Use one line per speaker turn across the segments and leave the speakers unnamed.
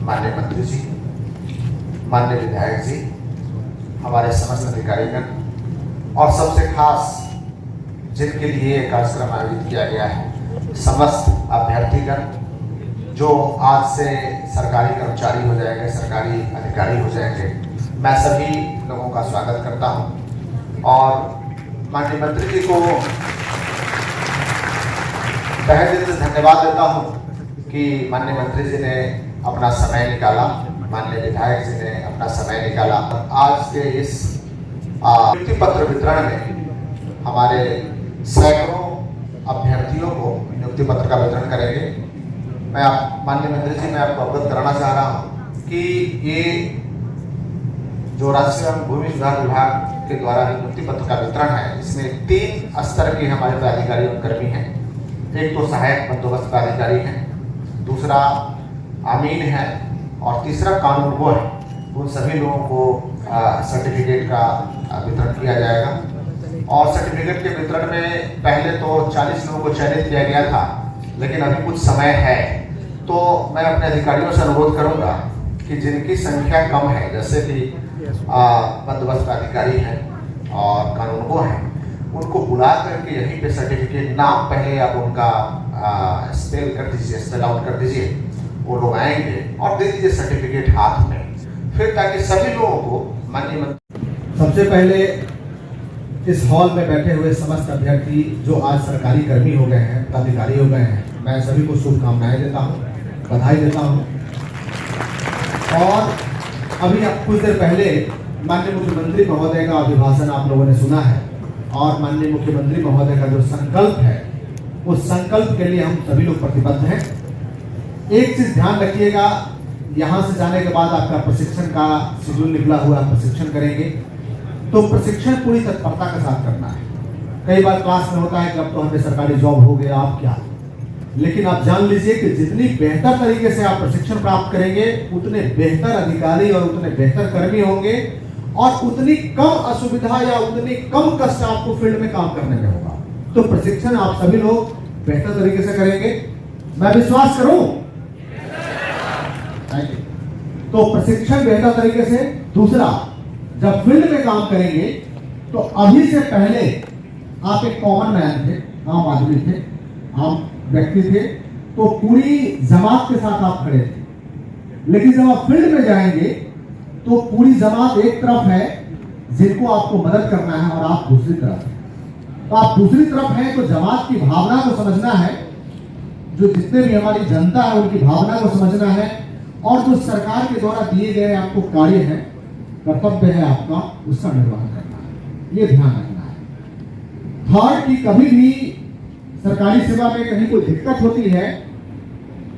माननीय मंत्री जी, माननीय विधायक जी, हमारे समस्त अधिकारीगण और सबसे खास जिनके लिए ये कार्यक्रम आयोजित किया गया है, समस्त अभ्यर्थीगण जो आज से सरकारी कर्मचारी हो जाएंगे, सरकारी अधिकारी हो जाएंगे, मैं सभी लोगों का स्वागत करता हूं और माननीय मंत्री जी को तहे दिल से धन्यवाद देता हूं कि माननीय मंत्री जी ने अपना समय निकाला, माननीय विधायक जी ने अपना समय निकाला। आज के इस नियुक्ति पत्र वितरण में हमारे सैकड़ों अभ्यर्थियों को नियुक्ति पत्र का वितरण करेंगे। मैं माननीय मंत्री जी, मैं आपको अवगत कराना चाह रहा हूं कि ये जो राष्ट्रीय एवं भूमि सुधार विभाग के द्वारा नियुक्ति पत्र का वितरण है, इसमें 3 स्तर के हमारे पदाधिकारी और कर्मी हैं। एक तो सहायक बंदोबस्त पदाधिकारी हैं, दूसरा अमीन है और तीसरा कानूनगो है। उन सभी लोगों को सर्टिफिकेट का वितरण किया जाएगा और सर्टिफिकेट के वितरण में पहले तो 40 लोगों को चयनित किया गया था, लेकिन अभी कुछ समय है तो मैं अपने अधिकारियों से अनुरोध करूंगा कि जिनकी संख्या कम है, जैसे कि बंदोबस्त अधिकारी हैं और कानूनगो हैं, उनको बुला करके यहीं पे सर्टिफिकेट नाम पहले आप उनका स्पेल कर दीजिए, स्पेल आउट कर दीजिए, वो लोग आएंगे और दे दीजिए सर्टिफिकेट हाथ में, फिर ताकि सभी लोगों को माननीय।
सबसे पहले इस हॉल में बैठे हुए समस्त अभ्यर्थी जो आज सरकारी कर्मी हो गए हैं, पदाधिकारी हो गए हैं, मैं सभी को शुभकामनाएं देता हूं, बधाई देता हूं। और अभी अब कुछ देर पहले माननीय मुख्यमंत्री महोदय का अभिभाषण आप लोगों ने सुना है और माननीय मुख्यमंत्री महोदय का जो संकल्प है, उस संकल्प के लिए हम सभी लोग प्रतिबद्ध हैं। एक चीज ध्यान रखिएगा, यहाँ से जाने के बाद आपका प्रशिक्षण का शेड्यूल निकला हुआ, प्रशिक्षण करेंगे तो प्रशिक्षण पूरी तत्परता के साथ करना है। कई बार क्लास में होता है कि अब तो हमें सरकारी जॉब हो गया, आप क्या, लेकिन आप जान लीजिए कि जितनी बेहतर तरीके से आप प्रशिक्षण प्राप्त करेंगे, उतने बेहतर अधिकारी और उतने बेहतर कर्मी होंगे और उतनी कम असुविधा या उतनी कम कष्ट आपको फील्ड में काम करने में होगा। तो प्रशिक्षण आप सभी लोग बेहतर तरीके से करेंगे, मैं विश्वास करूं। तो प्रशिक्षण बेहतर तरीके से। दूसरा, जब फील्ड में काम करेंगे तो अभी से पहले आप एक कॉमन मैन थे, आम आदमी थे, आम व्यक्ति थे, तो पूरी जमात के साथ आप खड़े थे। लेकिन जब आप फील्ड में जाएंगे तो पूरी जमात एक तरफ है जिनको आपको मदद करना है और आप दूसरी तरफ है। तो आप दूसरी तरफ हैं तो जमात की भावना को समझना है, जो जितने भी हमारी जनता है उनकी भावना को समझना है और जो सरकार के द्वारा दिए गए आपको कार्य है, कर्तव्य है आपका, उसका निर्वहन करना है, ये ध्यान रखना है। थर्ड, की कभी भी सरकारी सेवा में कहीं कोई दिक्कत होती है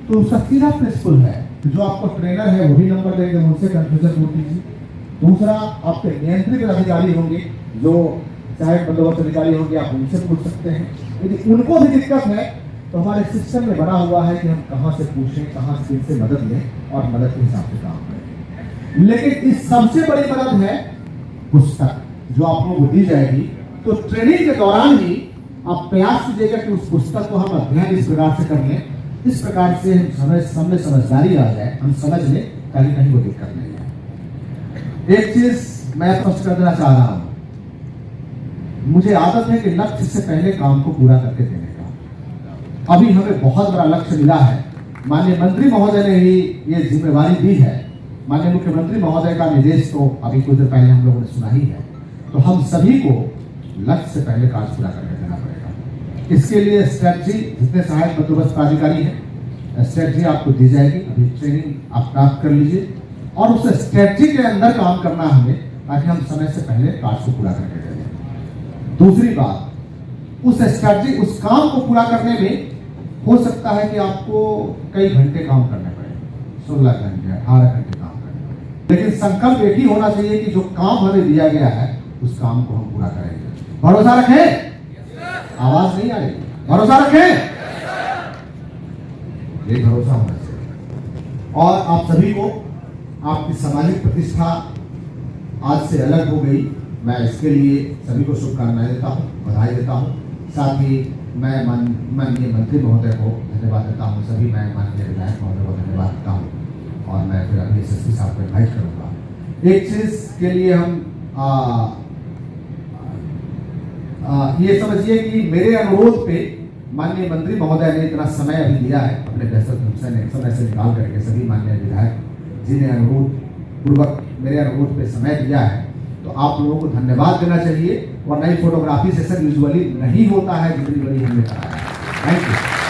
तो उसका सीधा प्रिंसिपल है, जो आपको ट्रेनर है वो भी नंबर देंगे, उनसे कंफ्यूजन दूर कीजिए। दूसरा, आपके नियंत्रित अधिकारी होंगे, जो सहायक बंदोबस्त अधिकारी होंगे, आप उनसे पूछ सकते हैं। यदि उनको भी दिक्कत है तो हमारे सिस्टम में बना हुआ है कि हम कहां से पूछें, कहां से इनसे मदद लें और मदद के हिसाब से काम करें। लेकिन इस सबसे बड़ी मदद है पुस्तक, जो आप लोगों को दी जाएगी। तो ट्रेनिंग के दौरान ही आप प्रयास कीजिएगा कि उस पुस्तक को हम अध्ययन इस प्रकार से कर लें, इस प्रकार से हम में समझदारी आ जाए, हम समझ लें, कहीं कहीं वो दिक्कत नहीं है। एक चीज मैं स्पष्ट कर देना चाह रहा हूं, मुझे आदत है कि लक्ष्य से पहले काम को पूरा करके देने का। अभी हमें बहुत बड़ा लक्ष्य मिला है, माननीय मंत्री महोदय ने ही ये जिम्मेवारी दी है। माननीय मुख्यमंत्री महोदय का निर्देश तो अभी कुछ देर पहले हम लोगों ने सुना ही है। तो हम सभी को लक्ष्य से पहले कार्य पूरा करके देना पड़ेगा। इसके लिए स्ट्रेटजी, जितने सहायक बंदोबस्त प्राधिकारी हैं, स्ट्रेटजी आपको दी जाएगी, अभी ट्रेनिंग आप प्राप्त कर लीजिए और उस स्ट्रेटजी के अंदर काम करना हमें, ताकि हम समय से पहले कार्य को पूरा करके दें। दूसरी बात, उस स्ट्रेटजी, उस काम को पूरा करने में हो सकता है कि आपको कई घंटे काम करने पड़े, 16 घंटे, 18 घंटे काम करने पड़े, लेकिन संकल्प एक ही होना चाहिए कि जो काम हमें दिया गया है उस काम को हम पूरा करेंगे। भरोसा रखें, आवाज नहीं आ रही, भरोसा रखें, ये भरोसा होना चाहिए। और आप सभी को, आपकी सामाजिक प्रतिष्ठा आज से अलग हो गई, मैं इसके लिए सभी को शुभकामनाएं देता हूँ, बधाई देता हूँ। साथ ही मैं माननीय मंत्री महोदय को धन्यवाद देता हूँ, सभी मैं माननीय विधायक महोदय को धन्यवाद देता हूँ और मैं फिर अभी एसएसपी साहब को इन्वाइट करूँगा। एक चीज़ के लिए हम ये समझिए कि मेरे अनुरोध पे माननीय मंत्री महोदय ने इतना समय अभी दिया है, अपने व्यस्त समय से निकाल करके सभी माननीय विधायक जिन्हें अनुरोध पूर्वक मेरे अनुरोध पे समय दिया है, तो आप लोगों को धन्यवाद देना चाहिए। और नई फोटोग्राफी सेशन यूजुअली नहीं होता है जितनी बड़ी हमने कराया है। Thank you.